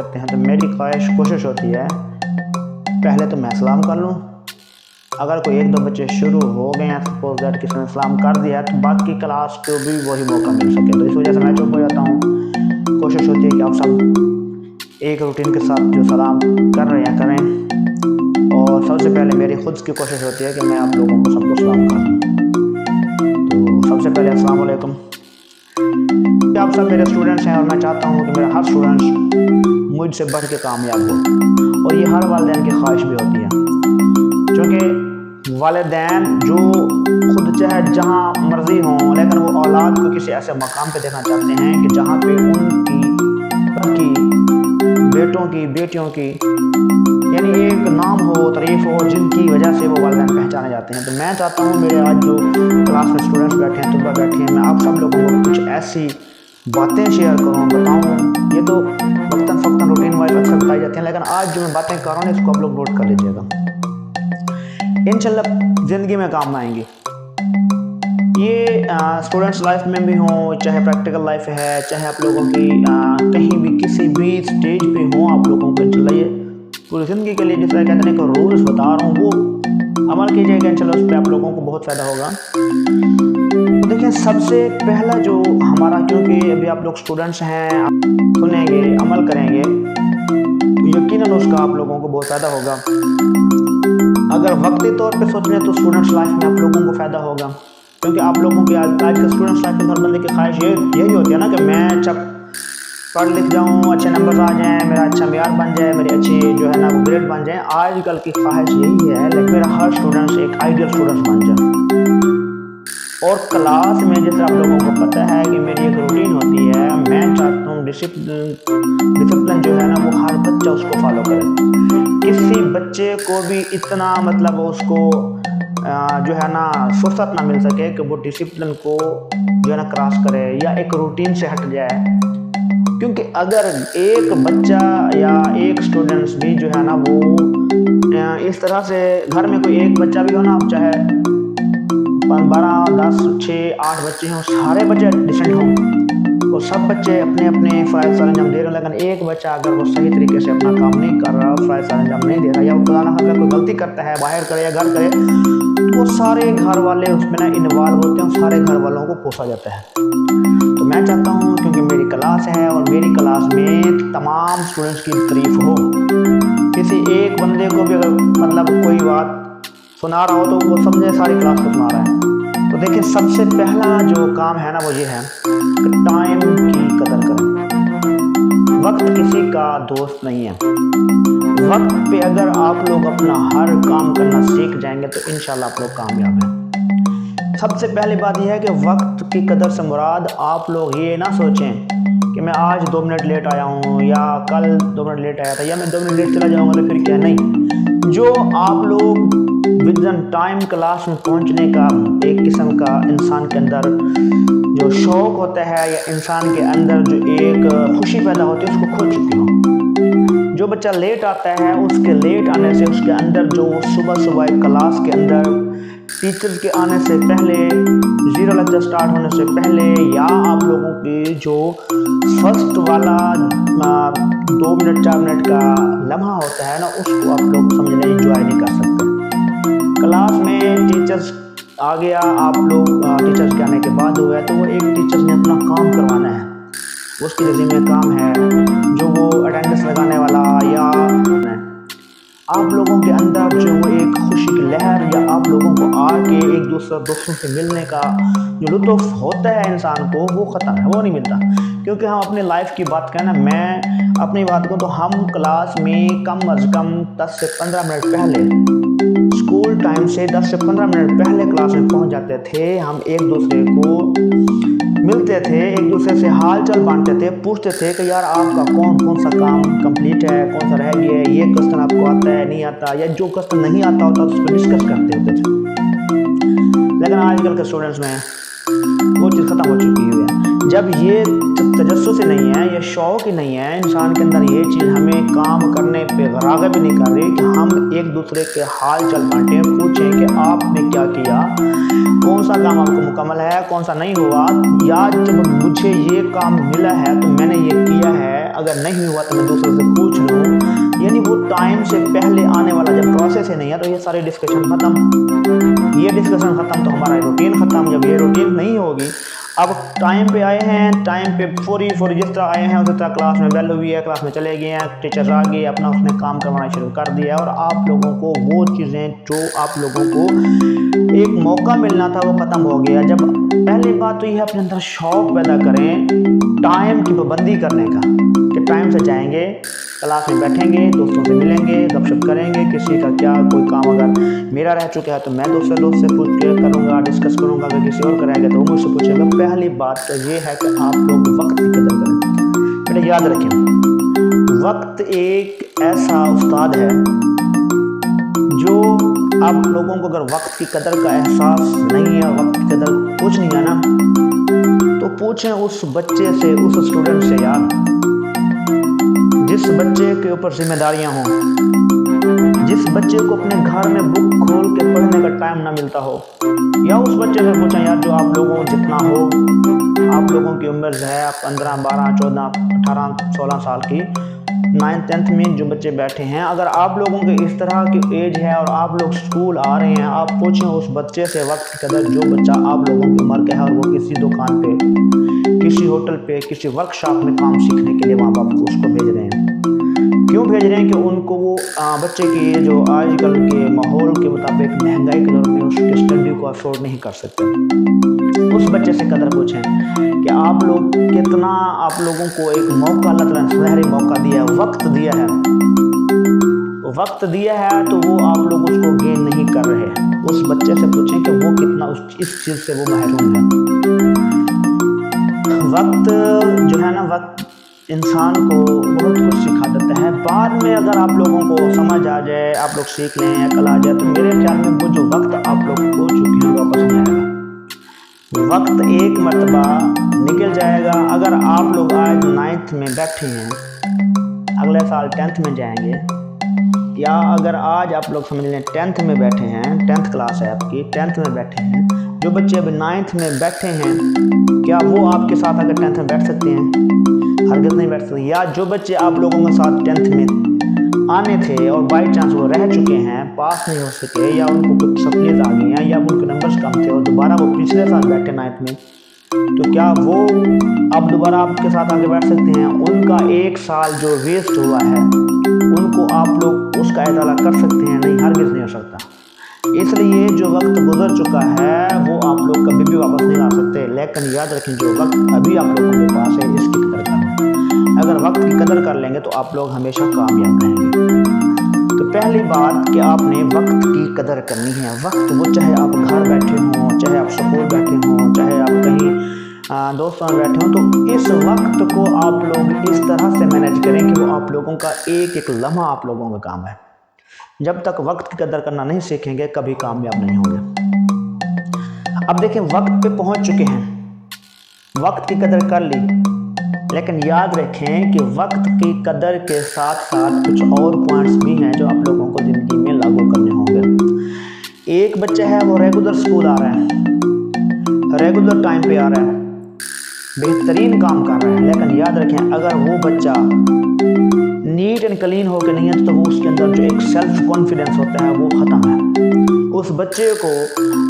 کرتے ہیں تو میری کوشش ہوتی ہے پہلے تو میں سلام کر لوں. اگر کوئی ایک دو بچے شروع ہو گئے ہیں سپوز دیٹ کسی نے سلام کر دیا ہے تو باقی کلاس کو بھی وہی موقع مل سکے. تو اس وجہ سے میں چپ ہو جاتا ہوں. کوشش ہوتی ہے کہ آپ سب ایک روٹین کے ساتھ جو سلام کر رہے ہیں کریں. اور سب سے پہلے میری خود کی کوشش ہوتی ہے کہ میں آپ لوگوں کو سب کو سلام کروں. تو سب سے پہلے السلام علیکم. آپ سب میرے اسٹوڈنٹس ہیں اور میں چاہتا ہوں کہ میرا ہر اسٹوڈنٹ مجھ سے بڑھ کے کامیاب ہو. اور یہ ہر والدین کی خواہش بھی ہوتی ہے کیونکہ والدین جو خود چاہے جہاں مرضی ہوں لیکن وہ اولاد کو کسی ایسے مقام پہ دیکھنا چاہتے ہیں کہ جہاں پہ ان کی بیٹوں کی بیٹیوں کی یعنی ایک نام ہو تعریف ہو جن کی وجہ سے وہ والدین پہچانے جاتے ہیں. تو میں چاہتا ہوں میرے آج جو کلاس میں اسٹوڈنٹس بیٹھے ہیں طلبہ بیٹھے ہیں میں آپ سب لوگوں کو کچھ ایسی باتیں شیئر کروں بتاؤں. یہ تو وقتاً فوقتاً روٹین وائز اکثر بتائی جاتی ہیں لیکن آج جو میں باتیں کر رہا ہوں اس کو آپ لوگ نوٹ کر لیجیے گا. انشاءاللہ زندگی میں کام آئیں گی. یہ اسٹوڈنٹس لائف میں بھی ہوں چاہے پریکٹیکل لائف ہے چاہے آپ لوگوں کی کہیں بھی کسی بھی اسٹیج پہ ہوں آپ لوگوں کو انشاءاللہ یہ پوری زندگی کے لیے جس طرح کہتے ہیں کہ رولز بتا رہا ہوں وہ عمل کیجیے گا انشاءاللہ اس پہ آپ لوگوں کو بہت فائدہ ہوگا. تو دیکھیں سب سے پہلا جو ہمارا کیونکہ ابھی آپ لوگ اسٹوڈنٹس ہیں سنیں گے عمل کریں گے تو یقیناً اس کا آپ لوگوں کو بہت فائدہ ہوگا. اگر وقتی طور پہ سوچ رہے ہیں تو اسٹوڈنٹس لائف میں آپ لوگوں کو فائدہ ہوگا کیونکہ آپ لوگوں کی آج کا اسٹوڈنٹس لائف میں ہر بندے کی خواہش یہی ہوتی ہے نا کہ میں جب پڑھ لکھ جاؤں اچھے نمبرز آ جائیں میرا اچھا معیار بن جائے میری اچھی جو ہے نا وہ گریڈ بن جائیں. آج کل کی خواہش یہی ہے لیکن میرا ہر اسٹوڈنٹس ایک آئیڈیل اسٹوڈنٹس بن جائے. اور کلاس میں جیسے آپ لوگوں کو پتہ ہے کہ میری ایک روٹین ہوتی ہے میں چاہتا ہوں ڈسپلن جو ہے نا وہ ہر بچہ اس کو فالو کرے. کسی بچے کو بھی اتنا مطلب اس کو جو ہے نا فرصت نہ مل سکے کہ وہ ڈسپلن کو جو ہے نا کراس کرے یا ایک روٹین سے ہٹ جائے. کیونکہ اگر ایک بچہ یا ایک اسٹوڈنٹس بھی جو ہے نا وہ اس طرح سے گھر میں کوئی ایک بچہ بھی ہو نا چاہے 12 10 6 8 بچے ہوں سارے بچے ڈیسنٹ ہوں اور سب بچے اپنے اپنے فرائض سر انجام دے رہے ہیں لیکن ایک بچہ اگر وہ صحیح طریقے سے اپنا کام نہیں کر رہا فرائض سر انجام نہیں دے رہا یا وہ خدا نہ اگر کوئی غلطی کرتا ہے باہر کرے یا گھر کرے تو وہ سارے گھر والے اس میں نا انوالو ہوتے ہیں سارے گھر والوں کو پوسا جاتا ہے. تو میں چاہتا ہوں کیونکہ میری کلاس ہے اور میری کلاس میں تمام اسٹوڈنٹس کی تعریف ہو. کسی ایک بندے کو بھی اگر مطلب کوئی بات سنا رہا ہو تو وہ سمجھے ساری کلاس کو سنا رہا ہے. تو دیکھیں سب سے پہلا جو کام ہے نا وہ یہ ہے کہ ٹائم کی قدر کریں. وقت کسی کا دوست نہیں ہے. وقت پہ اگر آپ لوگ اپنا ہر کام کرنا سیکھ جائیں گے تو انشاءاللہ آپ لوگ کامیاب ہیں. سب سے پہلی بات یہ ہے کہ وقت کی قدر سے مراد آپ لوگ یہ نہ سوچیں کہ میں آج 2 منٹ لیٹ آیا ہوں یا کل 2 منٹ لیٹ آیا تھا یا میں 2 منٹ لیٹ چلا جاؤں گا تو پھر کیا. نہیں, جو آپ لوگ ودن ٹائم کلاس میں پہنچنے کا ایک قسم کا انسان کے اندر جو شوق ہوتا ہے یا انسان کے اندر جو ایک خوشی پیدا ہوتی ہے اس کو کھو چکی ہوں. جو بچہ لیٹ آتا ہے اس کے لیٹ آنے سے اس کے اندر جو صبح کلاس کے اندر ٹیچرز کے آنے سے پہلے زیرو لیکچر سٹارٹ ہونے سے پہلے یا آپ لوگوں کی جو فرسٹ والا 2 منٹ 4 منٹ کا لمحہ ہوتا ہے نا اس کو آپ لوگ سمجھنے انجوائے نہیں کر سکتے. کلاس میں ٹیچرز آ گیا آپ لوگ ٹیچرز کے آنے کے بعد ہوئے تو وہ ایک ٹیچرز نے اپنا کام کروانا ہے اس کے ذمہ کام ہے جو وہ اٹینڈنس لگانے والا یا آپ لوگوں کے اندر جو وہ ایک خوشی کی لہر یا آپ لوگوں کو آ کے ایک دوستوں سے ملنے کا جو لطف ہوتا ہے انسان کو وہ ختم ہے وہ نہیں ملتا. کیونکہ ہم اپنی لائف کی بات کریں نا میں اپنی بات کو تو ہم کلاس میں کم از کم 10 سے 15 منٹ پہلے اسکول ٹائم سے 10 سے 15 منٹ پہلے کلاس میں پہنچ جاتے تھے. ہم ایک دوسرے کو ملتے تھے ایک دوسرے سے حال چال بانٹتے تھے پوچھتے تھے کہ یار آپ کا کون سا کام کمپلیٹ ہے کون سا رہ گیا ہے یہ کوسچن آپ کو آتا ہے نہیں آتا یا جو کوسچن نہیں آتا ہوتا اس کو ڈسکس کرتے ہوتے تھے. لیکن آج کل کے اسٹوڈنٹس میں وہ چیز ختم ہو چکی ہوئی ہے. جب یہ تجسس ہی نہیں ہے، یہ شوق ہی نہیں ہے انسان کے اندر، یہ چیز ہمیں کام کرنے پہ راغب نہیں کر رہی کہ ہم ایک دوسرے کے حال چل بانٹیں، پوچھیں کہ آپ نے کیا کیا، کون سا کام آپ کو مکمل ہے، کون سا نہیں ہوا، یا جب مجھے یہ کام ملا ہے تو میں نے یہ کیا ہے، اگر نہیں ہوا تو میں دوسرے سے پوچھ لوں. یعنی وہ ٹائم سے پہلے آنے والا جب پروسیس ہی نہیں ہے تو یہ ساری ڈسکشن ختم. یہ ڈسکشن ختم تو ہمارا روٹین ختم. جب یہ روٹین نہیں ہوگی، اب ٹائم پہ آئے ہیں، ٹائم پہ فوری جس طرح آئے ہیں اسی طرح کلاس میں بیل ہوئی ہے، کلاس میں چلے گئے ہیں، ٹیچر آ گئے، اپنا اس نے کام کروانا شروع کر دیا، اور آپ لوگوں کو وہ چیزیں جو آپ لوگوں کو ایک موقع ملنا تھا وہ ختم ہو گیا. جب پہلی بات تو یہ ہے اپنے اندر شوق پیدا کریں ٹائم کی پابندی کرنے کا، کہ ٹائم سے جائیں گے، کلاس میں بیٹھیں گے، دوستوں سے ملیں گے، گپ شپ کریں گے، کسی کا کیا کوئی کام اگر میرا رہ چکا ہے تو میں دوسرے دوست سے پوچھ کے کروں گا، ڈسکس کروں گا. اگر کسی اور کرائے گا تو وہ مجھ سے پوچھے گا. پہلی بات تو یہ ہے کہ آپ لوگ وقت کی قدر کریں. بیٹا یاد رکھیں، وقت ایک ایسا استاد ہے جو آپ لوگوں کو اگر وقت کی قدر کا احساس نہیں ہے، وقت کی قدر کچھ نہیں ہے نا، تو پوچھیں اس بچے سے، اس اسٹوڈنٹ سے، یار جس بچے کے اوپر ذمہ داریاں ہوں، جس بچے کو اپنے گھر میں بک کھول کے پڑھنے کا ٹائم نہ ملتا ہو، یا اس بچے سے پوچھیں یار جو آپ لوگوں جتنا ہو، آپ لوگوں کی عمر ہے 15 12 14 18 16 سال کی، 9th 10th میں جو بچے بیٹھے ہیں، اگر آپ لوگوں کے اس طرح کی ایج ہے اور آپ لوگ اسکول آ رہے ہیں، آپ پوچھیں اس بچے سے وقت کی قدر، جو بچہ آپ لوگوں کی عمر کا ہے اور وہ کسی دکان پہ، کسی ہوٹل پہ، کسی ورک شاپ میں کام سیکھنے کے لیے ماں باپ کو اس کو بھیج رہے ہیں. کیوں بھیج رہے ہیں؟ کہ ان کو وہ بچے کی جو آج کل کے ماحول کے مطابق مہنگائی کے دور میں اس کے اسٹڈی کو افورڈ نہیں کر سکتے. اس بچے سے قدر پوچھیں کہ آپ لوگ کتنا، آپ لوگوں کو ایک موقع اللہ تعالیٰ نے سنہری موقع دیا ہے، وقت دیا ہے، وقت دیا ہے، تو وہ آپ لوگ اس کو گین نہیں کر رہے. اس بچے سے پوچھیں کہ وہ کتنا اس چیز سے وہ محروم ہے. وقت جو ہے نا، وقت انسان کو بہت کچھ سکھا دیتا ہے. بعد میں اگر آپ لوگوں کو سمجھ آ جائے، آپ لوگ سیکھ لیں، عقل آ جائے، تو میرے خیال میں وہ جو وقت آپ لوگ کھو چکے ہیں واپس نہیں آئے گا. وقت ایک مرتبہ نکل جائے گا. اگر آپ لوگ آج 9th میں بیٹھے ہیں، اگلے سال 10th میں جائیں گے، یا اگر آج آپ لوگ سمجھ لیں 10th میں بیٹھے ہیں، 10th کلاس ہے آپ کی، 10th میں بیٹھے ہیں، جو بچے ابھی 9th میں بیٹھے ہیں، کیا وہ آپ کے ساتھ اگر 10th میں بیٹھ سکتے ہیں؟ ہرگز نہیں بیٹھ سکتے. یا جو بچے آپ لوگوں کے ساتھ 10th میں آنے تھے اور بائی چانس وہ رہ چکے ہیں، پاس نہیں ہو سکے، یا ان کو کچھ سپلیز آ گئی ہیں، یا ان کے نمبرز کم تھے اور دوبارہ وہ پچھلے سال بیٹھے 9th میں، تو کیا وہ اب دوبارہ آپ کے ساتھ آگے بیٹھ سکتے ہیں؟ ان کا ایک سال جو ویسٹ ہوا ہے، ان کو آپ لوگ اس کا اطالع کر سکتے ہیں؟ نہیں، ہرگز نہیں ہو سکتا. اس لیے جو وقت گزر چکا ہے وہ آپ لوگ کبھی بھی واپس نہیں لا سکتے. لیکن یاد رکھیں، جو وقت ابھی آپ لوگوں کے پاس ہے، اس کی قدر کریں. اگر وقت کی قدر کر لیں گے تو آپ لوگ ہمیشہ کامیاب رہیں گے. تو پہلی بات کہ آپ نے وقت کی قدر کرنی ہے. وقت وہ چاہے آپ گھر بیٹھے ہوں، چاہے آپ سکول بیٹھے ہوں، چاہے آپ کہیں دوستوں میں بیٹھے ہوں، تو اس وقت کو آپ لوگ اس طرح سے مینیج کریں کہ وہ آپ لوگوں کا ایک ایک لمحہ آپ لوگوں کا کام ہے. جب تک وقت کی قدر کرنا نہیں سیکھیں گے، کبھی کامیاب نہیں ہوں گے. اب دیکھیں، وقت پہ پہنچ چکے ہیں، وقت کی قدر کر لی، لیکن یاد رکھیں کہ وقت کی قدر کے ساتھ ساتھ کچھ اور پوائنٹس بھی ہیں جو آپ لوگوں کو زندگی میں لاگو کرنے ہوں گے. ایک بچہ ہے، وہ ریگولر سکول آ رہا ہے، ریگولر ٹائم پہ آ رہا ہے، بہترین کام کر رہا ہے، لیکن یاد رکھیں اگر وہ بچہ نیٹ اینڈ کلین ہو کے نہیں ہے تو وہ اس کے اندر جو ایک سیلف کانفیڈنس ہوتا ہے وہ ختم ہے. اس بچے کو،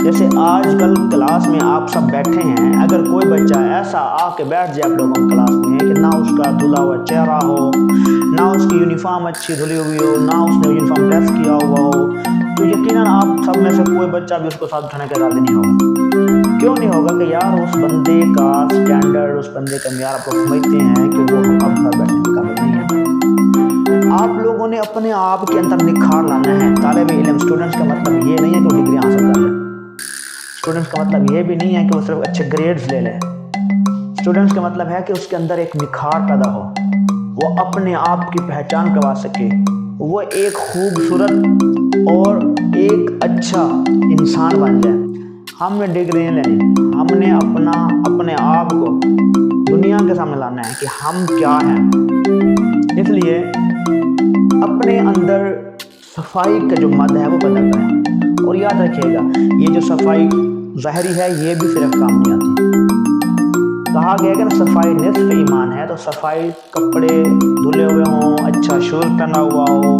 جیسے آج کل کلاس میں آپ سب بیٹھے ہیں، اگر کوئی بچہ ایسا آ کے بیٹھ جائے آپ لوگوں کی کلاس میں کہ نہ اس کا دھلا ہوا چہرہ ہو، نہ اس کی یونیفارم اچھی دھلی ہوئی ہو، نہ اس نے یونیفارم پریس کیا ہوا ہو، تو یقیناً آپ سب میں سے کوئی بچہ بھی اس کو ساتھ اٹھانے کے راضی نہیں ہوگا. کیوں نہیں ہوگا؟ کہ یار اس بندے کا سٹینڈرڈ، اس بندے کا معیار آپ لوگ سمجھتے ہیں کہ وہ اب گھر بیٹھنے کے قابل نہیں ہے. آپ لوگوں نے اپنے آپ کے اندر نکھار لانا ہے. طالب علم، اسٹوڈنٹس کا مطلب یہ نہیں ہے کہ وہ ڈگری حاصل کر لے. اسٹوڈنٹس کا مطلب یہ بھی نہیں ہے کہ وہ صرف اچھے گریڈز لے لے. اسٹوڈنٹس کا مطلب ہے کہ اس کے اندر ایک نکھار پیدا ہو، وہ اپنے آپ کی پہچان کروا سکے، وہ ایک خوبصورت اور ایک اچھا انسان بن جائے. ہم نے ڈگری نہیں لینی، ہم نے اپنے آپ کو دنیا کے سامنے لانا ہے کہ ہم کیا ہیں۔ اس لیے اپنے اندر صفائی کا جو مد ہے وہ پیدا کریں، اور یاد رکھیے گا یہ جو صفائی ظاہری ہے یہ بھی صرف کام نہیں آتی۔ کہا گیا کہ صفائی نصف ایمان ہے، تو صفائی کپڑے دھلے ہوئے ہوں، اچھا شوز پہنا ہوا ہو،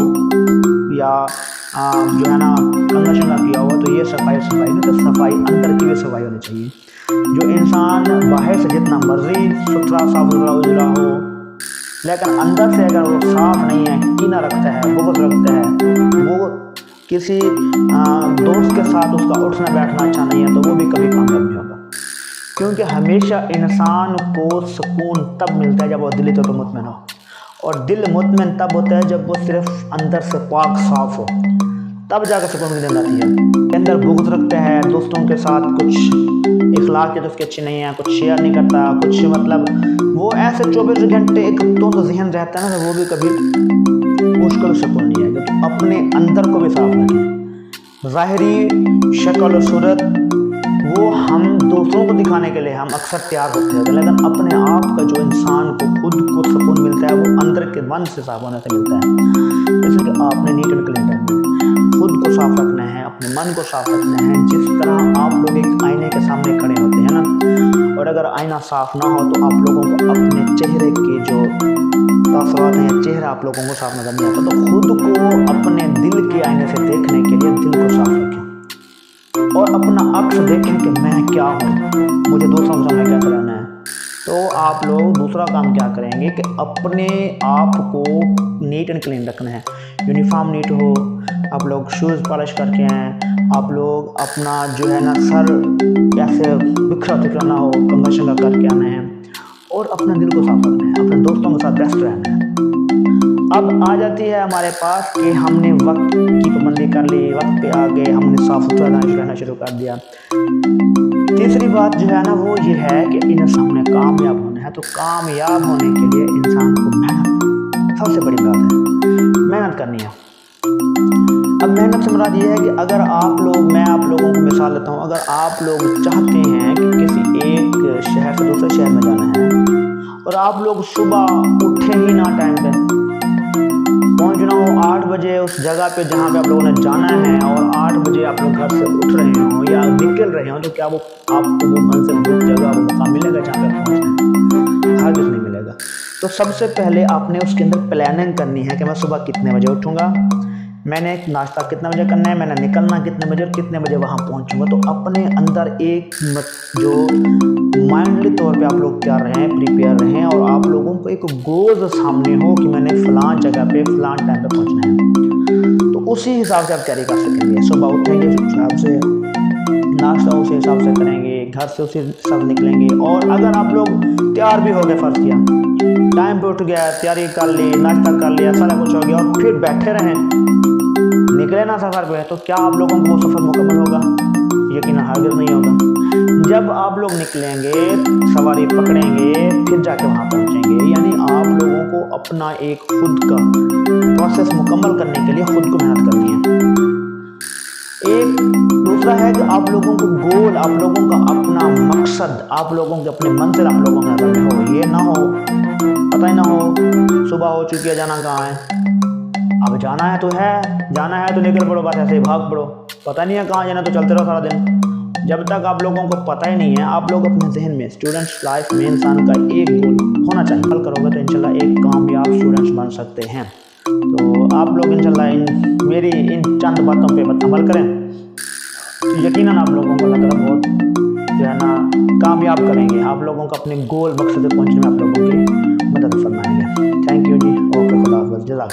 یا جو ہے نا کنگھا شنگھا کیا ہوا، تو یہ صفائی نہیں، تو صفائی اندر کی بھی صفائی ہونی چاہیے۔ جو انسان باہر سے جتنا مرضی ستھرا صاف ستھرا اجلا ہو، لیکن اندر سے اگر وہ صاف نہیں ہے، کینہ رکھتا ہے، بغض رکھتا ہے، وہ کسی دوست کے ساتھ اس کا اٹھنا بیٹھنا اچھا نہیں ہے، تو وہ بھی کبھی کامیاب نہیں ہوگا۔ کیونکہ ہمیشہ انسان کو سکون تب ملتا ہے جب وہ دلی طور پر مطمئن ہو، اور دل مطمئن تب ہوتا ہے جب وہ صرف اندر سے پاک صاف ہو، تب جا کر سکون کی نیند آتی ہے۔ اندر بغض رکھتا ہے، دوستوں کے ساتھ کچھ اخلاقیات اس کی اچھی نہیں ہے، کچھ شیئر نہیں کرتا، کچھ مطلب وہ ایسے 24 گھنٹے ایک تند ذہن رہتا ہے نا، وہ بھی کبھی مشکل سکون نہیں آئے گا۔ تو اپنے اندر کو بھی صاف رکھیں۔ ظاہری شکل و صورت وہ ہم دوسروں کو دکھانے کے لیے ہم اکثر تیار ہوتے ہیں، لیکن اپنے آپ کا جو انسان کو خود کو سکون ملتا ہے وہ اندر کے من سے صاف ہونے سے ملتا ہے۔ اس لیے کہ آپ نے نیٹ اینڈ کلین کرنا ہے، خود کو صاف رکھنا ہے، اپنے من کو صاف رکھنا ہے۔ جس طرح آپ لوگ ایک آئینے کے سامنے کھڑے ہوتے ہیں نا، اور اگر آئینہ صاف نہ ہو تو آپ لوگوں کو اپنے چہرے کے جو تاثرات ہیں، چہرہ آپ لوگوں کو صاف نظر نہیں آتا، تو خود کو اپنے دل کے آئینے سے دیکھنے کے لیے دل کو صاف رکھیں، اور اپنا عکس دیکھیں کہ میں کیا ہوں، مجھے دوسروں کے سامنے کیسا رہنا ہے۔ تو آپ لوگ دوسرا کام کیا کریں گے کہ اپنے آپ کو نیٹ اینڈ کلین رکھنا ہے، یونیفارم نیٹ ہو، آپ لوگ شوز پالش کر کے آئیں، آپ لوگ اپنا جو ہے نا سر ایسے بکھرا تکھرا نہ ہو، کنگھا شنگھا کر کے آنا ہے، اور اپنے دل کو صاف رکھنا ہے، اپنے دوستوں کے ساتھ بیسٹ رہنا ہے۔ اب آ جاتی ہے ہمارے پاس کہ ہم نے وقت کی پابندی کر لی، وقت پہ آ گئے، ہم نے صاف ستھرا رہنا شروع کر دیا۔ تیسری بات جو ہے نا وہ یہ ہے کہ انسان نے کامیاب ہونا ہے، تو کامیاب ہونے کے لیے انسان کو محنت سب سے بڑی بات ہے، محنت کرنی ہے۔ اب محنت سے مراد یہ ہے کہ اگر میں آپ لوگوں کو مثال دیتا ہوں، اگر آپ لوگ چاہتے ہیں کہ کسی ایک شہر سے دوسرے شہر میں جانا ہے، اور آپ لوگ صبح اٹھیں ہی نہ ٹائم پہ، پہنچنا ہو 8 بجے اس جگہ پہ جہاں پہ آپ لوگوں نے جانا ہے، اور 8 بجے آپ لوگ گھر سے اٹھ رہے ہوں یا نکل رہے ہوں، تو کیا وہ آپ کو وہ منزل وہ جگہ وہ مقام ملے گا جہاں پہ پہنچنا ہے؟ ہرگز نہیں ملے گا۔ تو سب سے پہلے آپ نے اس کے اندر پلاننگ کرنی ہے کہ میں صبح کتنے بجے اٹھوں گا، میں نے ناشتہ کتنے بجے کرنا ہے، میں نے نکلنا کتنے بجے اور کتنے بجے وہاں پہنچوں گا۔ تو اپنے اندر ایک جو مائنڈلی طور پہ آپ لوگ تیار رہیں، پریپیئر رہیں، اور آپ لوگوں کو ایک گولز سامنے ہو کہ میں نے فلاں جگہ پہ فلاں ٹائم پہ پہنچنا ہے، تو اسی حساب سے آپ کیری کر سکیں گے۔ صبح اٹھیں گے اس حساب سے، ناشتہ اسی حساب سے کریں گے، گھر سے اسی حساب سے نکلیں گے، اور اگر آپ لوگ تیار بھی ہو گئے، فرض کیا ٹائم پہ اٹھ گیا، تیاری کر لی، ناشتہ کر لیا، سارا کچھ ہو گیا، اور پھر بیٹھے رہیں، نکلے نا سفر پہ، تو کیا آپ لوگوں کو وہ سفر مکمل ہوگا؟ یقیناً ہرگز نہیں ہوگا۔ جب آپ لوگ نکلیں گے، سواری پکڑیں گے، پھر جا کے وہاں پہنچیں گے، یعنی آپ لوگوں کو اپنا ایک خود کا پروسیس مکمل کرنے کے لیے خود کو محنت کرنی ہے۔ ایک دوسرا ہے کہ آپ لوگوں کو گول، آپ لوگوں کا اپنا مقصد، آپ لوگوں کے اپنے منزل آپ لوگوں کے نظر میں ہو، یہ نہ ہو پتہ ہی نہ ہو صبح ہو چکی ہے، جانا کہاں ہے، اب جانا ہے تو نکل پڑو، بس ایسے ہی بھاگ پڑو، پتہ نہیں ہے کہاں جانا، تو چلتے رہو سارا دن۔ جب تک آپ لوگوں کو پتہ ہی نہیں ہے، آپ لوگ اپنے ذہن میں اسٹوڈنٹس لائف میں انسان کا ایک گول ہونا چاہیے، عمل کرو گے تو انشاءاللہ ایک کامیاب اسٹوڈنٹس بن سکتے ہیں۔ تو آپ لوگ انشاءاللہ میری ان چند باتوں پہ عمل کریں، تو یقیناً آپ لوگوں کو اللہ تعالیٰ بہت جو ہے نا کامیاب کریں گے، آپ لوگوں کو اپنے گول مقصد پہ پہنچنے میں آپ لوگوں کی مدد فرمائیں گے۔ تھینک یو جی، اوکے، خدا حافظ، جزاک اللہ۔